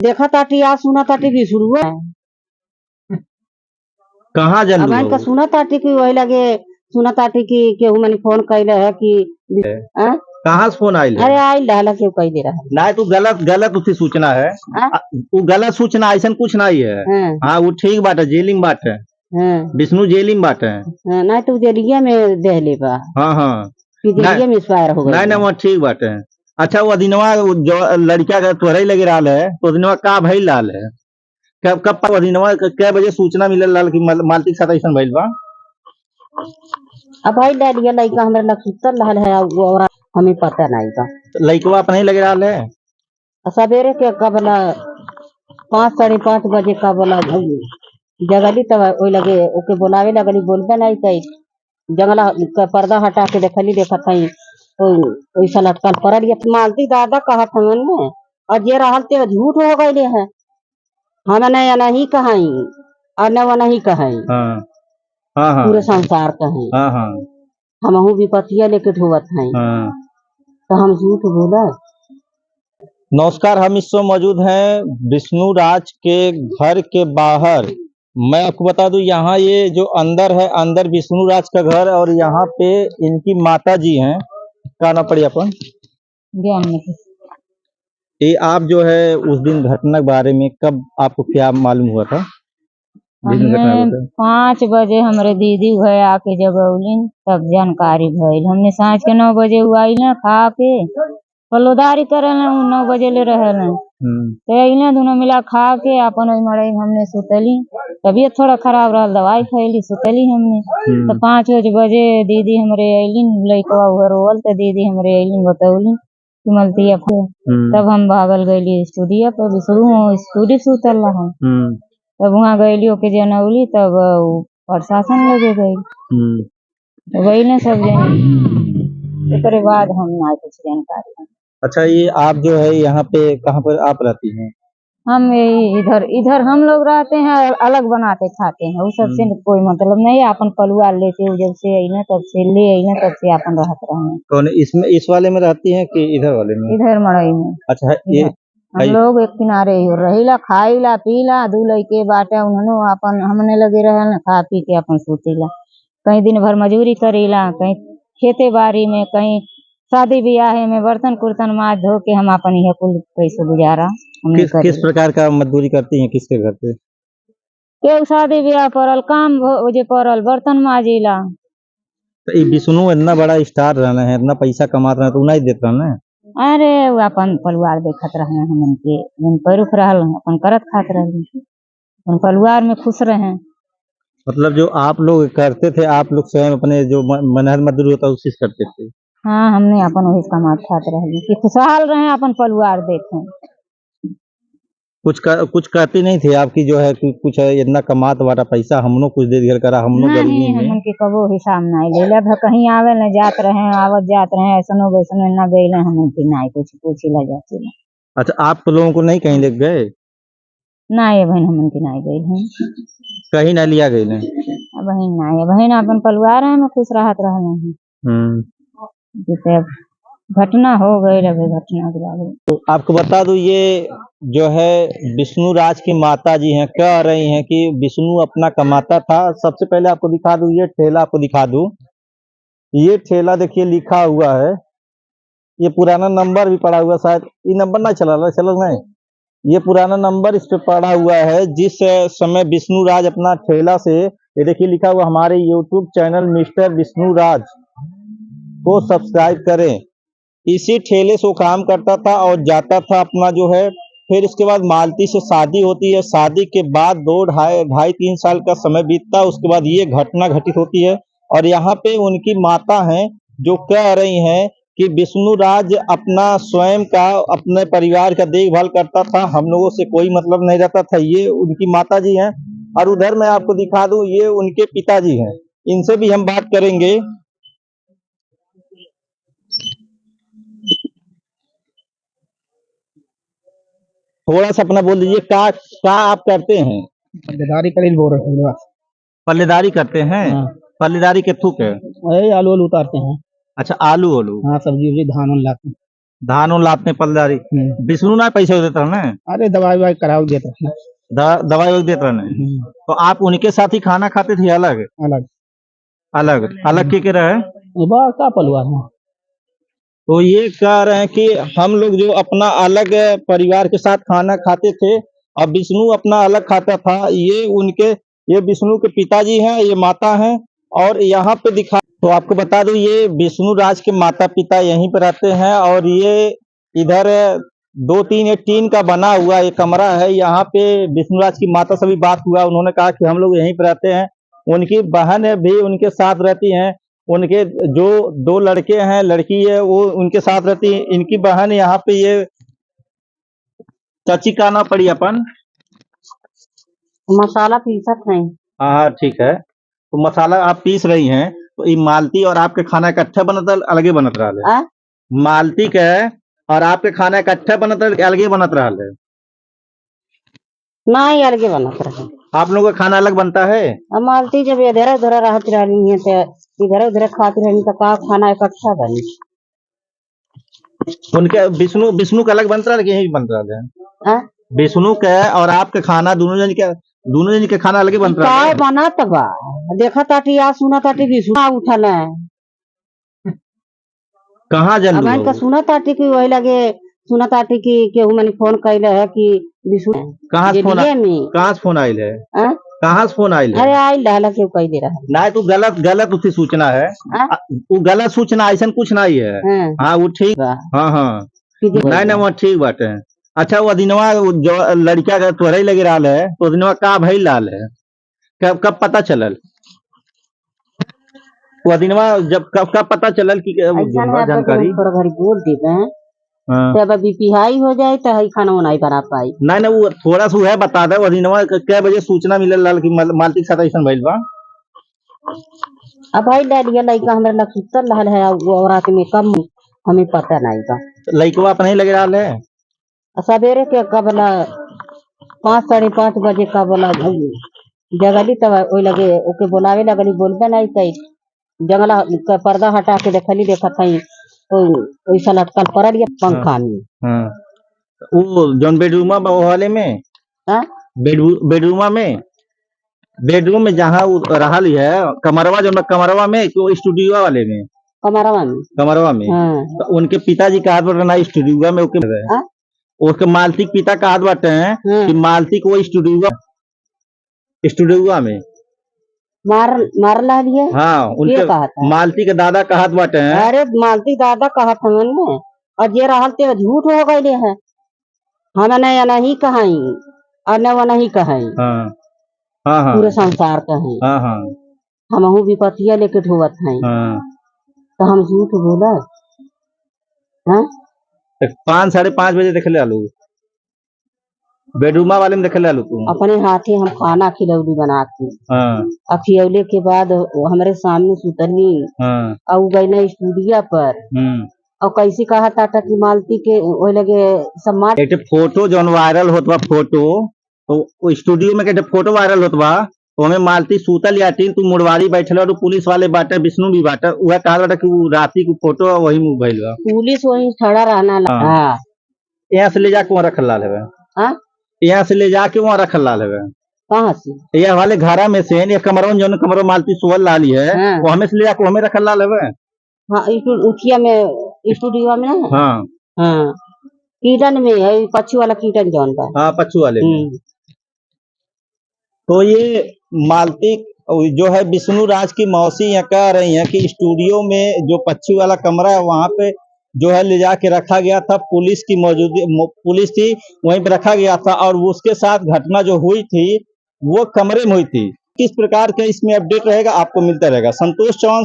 देखा ताटी आज सुना ताटी भी शुरू है। कहाँ जल अब रहा इनका वो? सुना ताटी की वही लगे सुना ताटी की केहू मैंने फोन कैले है कि हाँ? कहाँ से फोन आयल अरे है? आई डाला केहू कह दे रहा नहीं तू गलत गलत उसकी सूचना है। हाँ? वो गलत सूचना ऐसा कुछ नहीं है। हाँ, हाँ वो ठीक बात है, जेलिंग बात है, हाँ, विष्णु जेलिंग बात है। हाँ, नहीं तो जेलिया में दे ले बा हाँ हाँ कि नहीं जेलिया में एक्सपायर हो नहीं गई नहीं बा। वो ठीक बात है। अच्छा वो अदिनवा जो लड़का का तोहरे लगे रहा है तो अदिनवा का भइल लाल है? कब कब पर अदिनवा कै बजे सूचना मिलल लाल की मालती के साथ ऐसा भइल बा? अब भाई डालिया लड़का हमारे लग सुतल रहल है और हमें पता नहीं बा। लड़कवा अपने ही लगे रहा है। सवेरे के का बोला 5 साढ़े 5 बजे का बोला जगली तब वही लगे ओके बोलावे लगली बोलबे नहीं कई जंगला का पर्दा हटा के देखली देखत हई वैसा लटकल पड़ल ये मालती दादा कहत हवन ने और जे रहल ते झूठ हो गए है। हम नहीं कहाई और न वो नहीं कहाई हाँ हाँ हाँ पूरे संसार कहें हाँ हाँ हमहू विपत्तिया लेके ढोवत हैं हाँ। तो हम झूठ बोला। नमस्कार, हम इस समय मौजूद हैं विष्णु राज के घर के बाहर। मैं आपको बता दूं यहाँ ये जो अंदर है, अंदर विष्णु राज का घर और यहाँ पे इनकी माता जी हैं। क्या नाम पड़ी अपन? ज्ञान नहीं ये आप जो है उस दिन घटना के बारे में कब आपको क्या मालूम हुआ था? जिस दिन घटना हुआ हमें था 5 बजे हमरे दीदी घर आके जगौलिन तब जानकारी भइल। हमने सांझ के 9 बजे हुआई ना खा के फलोदारी करे 9 बजे ले रहे तो अइले दोनों मिला खा के अपन ओई मड़ई में हमने सुतली। तबीयत थोड़ा खराब रहल दवाई खैली सुतली हमने तो 5 बजे दीदी हमरे अइलिन लइकवा उहे रोवल तो दीदी हमरे अइलिन बतौलिन कि मलतिया तब हम भागल गइली स्टूडियो पे स्टूडियो सुतल रहा तब वहाँ गईली ओके जनौली तब प्रशासन लगे गई तो वही ने सब जन एकरे बाद हम ना कुछ जानकारी। अच्छा ये आप जो है यहाँ पे कहाँ पर आप रहती हैं? हम इधर इधर हम लोग रहते हैं अलग बनाते खाते हैं वो सबसे कोई मतलब नहीं अपन परिवार लेके जब से अइने तब से ले अइने तब से अपन रहते रहे। कौन इसमें इस वाले में रहती हैं कि इधर वाले में? इधर मड़ई में। अच्छा ये हम लोग एक किनारे ही रहीला खाईला पीला दू लइके बाटे उन्होंने अपन हमने लगे रहल खा पी के अपन सुतीला कहीं दिन भर मजूरी करीला कहीं खेते बाड़ी में कहीं शादी ब्याह में बर्तन कुर्तन माज धो के हम अपन यह कुल कैसे गुजारा किस प्रकार का मजदूरी करती हैं किसके घर पे? के शादी ब्याह पड़ल काम जे पड़ल बर्तन माजिला। तो ये विष्णु इतना बड़ा स्टार रहना है, इतना पैसा कमा रहा है तो नहीं देता ना? अरे वो अपन परिवार देखत रहे हमन के पैरुख रहल अपन करत खात रहे अपन परिवार में खुश रहे। मतलब जो आप लोग करते थे आप लोग स्वयं अपने जो मेहनत मजदूरी होता है उसी से करते थे? हाँ हमने अपन वही कमात खात रहे कि खुशहाल रहे अपन परिवार देखें। कुछ कहती नहीं थे आपकी जो है कि कुछ इतना कमात वाला पैसा हमनो कुछ दे दिया करा हमनो गरीबी में? हमन के कबो हिसाब नहीं ले कहीं आवे न जात रहे आवत जात रहे ऐसनो वैसनो न गइले हमन के नहीं कुछ पूछी ला जाती। अच्छा आप लोगों को नहीं कहीं ले गए? नहीं बहन हमन के नहीं गई हैं कहीं ना लिया गए? बहन नहीं बहन अपन परिवार है में खुश रहत रहे जैसे घटना हो गई रहे घटना के बाद। तो आपको बता दूं ये जो है विष्णु राज की माता जी हैं कह रही हैं कि विष्णु अपना कमाता था। सबसे पहले आपको दिखा दूं ये ठेला आपको दिखा दूं। ये ठेला देखिए लिखा हुआ है, ये पुराना नंबर भी पड़ा हुआ शायद ये नंबर ना चला नहीं, ये पुराना नंबर इस पे पड़ा हुआ है। जिस समय विष्णु राज अपना ठेला से ये देखिए लिखा हुआ हमारे YouTube channel mister Vishnu Raj को सब्सक्राइब करें। इसी ठेले से वो काम करता था और जाता था अपना जो है। फिर इसके बाद मालती से शादी होती है, शादी के बाद 2 ढाई 3 साल का समय बीतता, उसके बाद ये घटना घटित होती है। और यहाँ पे उनकी माता हैं जो कह रही हैं कि विष्णु राज अपना स्वयं का अपने परिवार का देखभाल करता था, हम लोगों से कोई मतलब नहीं रहता था। ये उनकी माता जी हैं और उधर मैं आपको दिखा दूं ये उनके पिताजी हैं, इनसे भी हम बात करेंगे। थोड़ा सा अपना बोल दीजिए का आप करते हैं? पल्लेदारी करील बोल रहे हैं। पल्लेदारी करते हैं? हाँ। पल्लेदारी के थूक है? वही आलू वालू उतारते हैं। अच्छा आलू वालू। हाँ सब्जी वब्जी धान वान लाते हैं। धान उन लाते पलदारी विष्णु ना पैसे देता है ना, अरे दवाई ववाई कराओ देता है दवाई वही देता है। तो आप उनके साथ ही खाना खाते थे अलग अलग अलग अलग के रहे? बस का परिवार है। तो ये कह रहे हैं कि हम लोग जो अपना अलग परिवार के साथ खाना खाते थे और विष्णु अपना अलग खाता था। ये विष्णु के पिताजी हैं, ये माता हैं। और यहाँ पे दिखा तो आपको बता दूं, ये विष्णु राज के माता पिता यहीं पे रहते हैं। और ये इधर 2-3 एक टीन का बना हुआ ये कमरा है। यहाँ पे विष्णु राज की माता से भी बात हुआ, उन्होंने कहा कि हम लोग यहीं पे रहते हैं। उनकी बहन भी उनके साथ रहती हैं। उनके जो 2 लड़के हैं, लड़की है, वो उनके साथ रहती है। इनकी बहन यहाँ पे ये चाची का ना पड़ी अपन मसाला पीसत है। हाँ ठीक है। तो मसाला आप पीस रही हैं, तो ये मालती और आपके खाना इकट्ठा बनत अलगे बनत रहा है? मालती के और आपके खाना इकट्ठा बनत अलगे बनत रहा है? नहीं अलगे बनत रहे। आप लोगों का खाना अलग बनता है? अब मालती जब इधर उधर रहती रही है तो इधर उधर खाती रही तो का खाना इकट्ठा बनी। उनके विष्णु का अलग बनता है कि यही बन रहा है? विष्णु के और आपके खाना दोनों जन के खाना अलग बनता है? बनत बा देखा ताटी आ सुना ताटी विष्णु उठल है। कहाँ जन अब इनका सुना ताटी की वही लगे सुना ताटी की केहू मैंने फोन कैले है कि विष्णु कहाँ से फोन आयल है? कहाँ से फोन आयल है? अरे आयल डाला क्यों कह दे रहा नहीं तो गलत उसकी सूचना है। वो गलत सूचना ऐसा कुछ नहीं है। हाँ वो ठीक। हाँ हाँ नहीं वो ठीक बात है। अच्छा वो दिनवा जो लड़का का तोहरे लगे रहा है, तो दिनवा का भइल लाल है? कब पता चलल? वो दिनवा जब कब पता चलल की जानकारी? घरी बोल देते हैं तब बीपी हाई हो जाए तो हई खाना नहीं बना पाई। नहीं वो थोड़ा सा है बता दे। वो दिनवा कै बजे सूचना मिलल लाल की मालती के साथ ऐसा भइल बा? अब भाई डालिया लड़का हमारे लग सुतल रहल है और रात में कम हमें पता नहीं बा। लड़कवा अपने ही लगे रहा है? सवेरे के कबला 5-5:30 बजे कबला जगली तब वही लगे ओके बोलावे लगली बोलबे नहीं कई जंगला का पर्दा हटा के देखली देखत हई तो वैसा लटकल पड़ल ये पंखा में। वो जौन बेडरूम वाले में बेडरूम में जहाँ रहल है कमरवा जो कमरवा में स्टूडियो वाले में कमरवा में तो उनके पिताजी का हाथ बटना स्टूडियो में उसके मालती के पिता का हाथ बाटे हैं कि मालती को स्टूडियो में मार ला लिए। हाँ उनके मालती के दादा का हाथ बाटे हैं। अरे मालती दादा का हाथ में और जे रहल ते झूठ हो गए है। हम नहीं कहाई और न वो नहीं कहाई। हाँ पूरे संसार कहें। हम विपतिया लेके ढोवत हैं तो हम झूठ बोला? 5-5:30 बजे देख ले आलू बेडरूमा वाले में देख ले आलू तू? अपने हाथे हम खाना खिलौली बना के खिलौले के बाद हमारे सामने सुतली और गई स्टूडियो पर और कैसे कहा टाटा की मालती के वो लगे सम्मान एक फोटो जो वायरल होत बा फोटो तो स्टूडियो में के फोटो वायरल होत बा तो हमें मालती सूतल याटीन तू मुड़वारी बैठल और पुलिस वाले बाटे विष्णु भी बाटे वह कहा बाटे कि राती को फोटो वही मुँह भइल बा। पुलिस वही खड़ा रहना यहाँ से ले जाके वहाँ रखल लाल है? यहाँ से ले जाके वहाँ रखल लाल है? कहाँ से? यह वाले घरा में से ये कमरों जो कमरों मालती सोवल लाली है वो हमें से ले जाके हमें रखल लाल है? हाँ उठिया में स्टूडियो में ना। हाँ कीटन में है पच्छू वाला कीटन जौन बा। हाँ पच्छू वाले में। तो ये मालती जो है विष्णु राज की मौसी यहाँ कह रही हैं कि स्टूडियो में जो पच्छी वाला कमरा है वहां पे जो है ले जाके रखा गया था। पुलिस थी वहीं पे रखा गया था और उसके साथ घटना जो हुई थी वो कमरे में हुई थी। किस प्रकार का इसमें अपडेट रहेगा आपको मिलता रहेगा। संतोष चौहान।